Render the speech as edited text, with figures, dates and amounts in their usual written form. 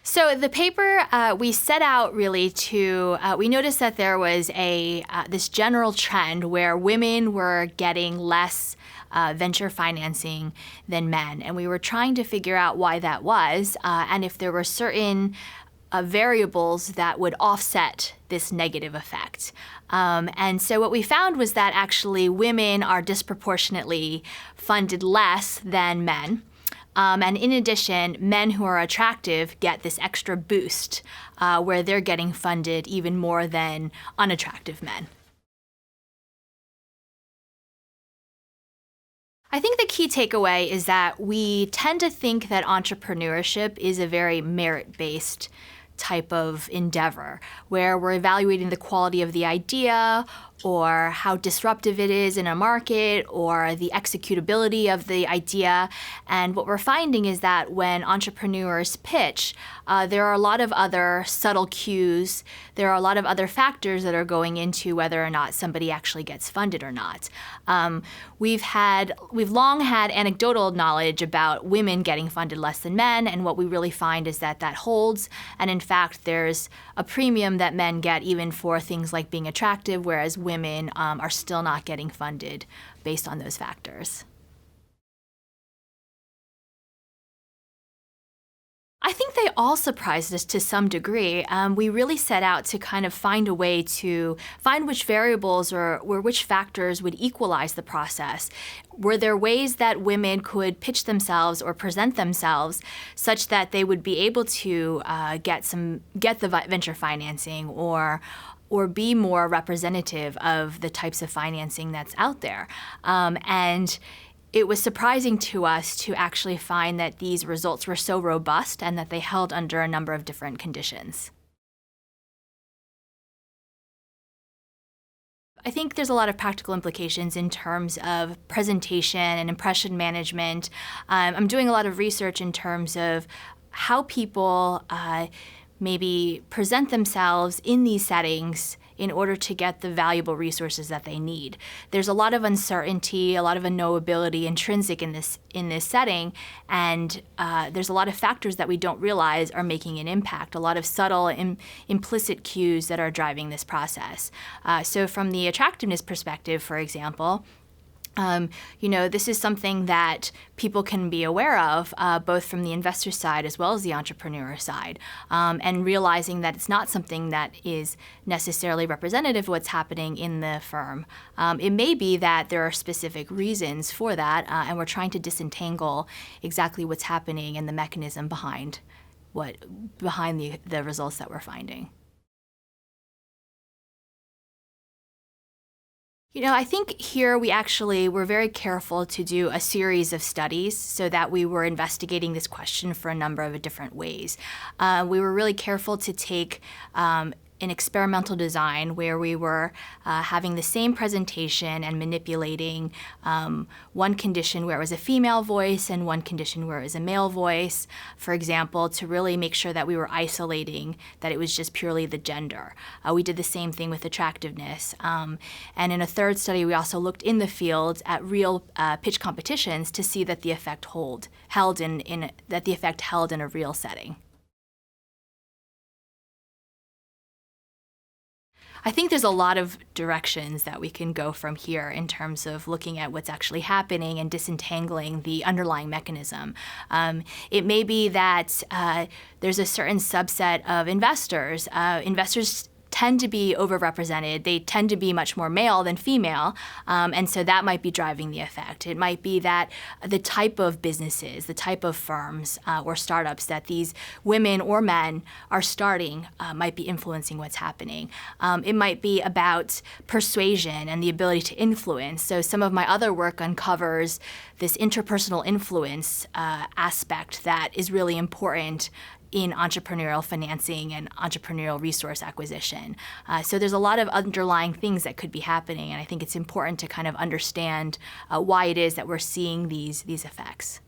So the paper, we set out really to, we noticed that there was this general trend where women were getting less venture financing than men. And we were trying to figure out why that was and if there were certain variables that would offset this negative effect. And so what we found was that actually women are disproportionately funded less than men. And in addition, men who are attractive get this extra boost where they're getting funded even more than unattractive men. I think the key takeaway is that we tend to think that entrepreneurship is a very merit-based type of endeavor, where we're evaluating the quality of the idea or how disruptive it is in a market or the executability of the idea. And what we're finding is that when entrepreneurs pitch, there are a lot of other subtle cues. There are a lot of other factors that are going into whether or not somebody actually gets funded or not. We've long had anecdotal knowledge about women getting funded less than men, and what we really find is that that holds. And in fact, there's a premium that men get even for things like being attractive, whereas women are still not getting funded based on those factors. I think they all surprised us to some degree. We really set out to kind of find a way to find which variables or which factors would equalize the process. Were there ways that women could pitch themselves or present themselves such that they would be able to get the venture financing or be more representative of the types of financing that's out there? And it was surprising to us to actually find that these results were so robust and that they held under a number of different conditions. I think there's a lot of practical implications in terms of presentation and impression management. I'm doing a lot of research in terms of how people maybe present themselves in these settings in order to get the valuable resources that they need. There's a lot of uncertainty, a lot of unknowability intrinsic in this setting, and there's a lot of factors that we don't realize are making an impact, a lot of subtle implicit cues that are driving this process. So from the attractiveness perspective, for example, this is something that people can be aware of, both from the investor side as well as the entrepreneur side, and realizing that it's not something that is necessarily representative of what's happening in the firm. It may be that there are specific reasons for that, and we're trying to disentangle exactly what's happening and the mechanism behind the results that we're finding. I think here we actually were very careful to do a series of studies so that we were investigating this question for a number of different ways. We were really careful to take an experimental design where we were having the same presentation and manipulating one condition where it was a female voice and one condition where it was a male voice, for example, to really make sure that we were isolating that it was just purely the gender. We did the same thing with attractiveness. And in a third study, we also looked in the field at real pitch competitions to see that the effect held in a real setting. I think there's a lot of directions that we can go from here in terms of looking at what's actually happening and disentangling the underlying mechanism. It may be that there's a certain subset of investors. Investors tend to be overrepresented. They tend to be much more male than female, and so that might be driving the effect. It might be that the type of businesses, the type of firms or startups that these women or men are starting might be influencing what's happening. It might be about persuasion and the ability to influence. So some of my other work uncovers this interpersonal influence aspect that is really important in entrepreneurial financing and entrepreneurial resource acquisition. So there's a lot of underlying things that could be happening, and I think it's important to kind of understand why it is that we're seeing these effects.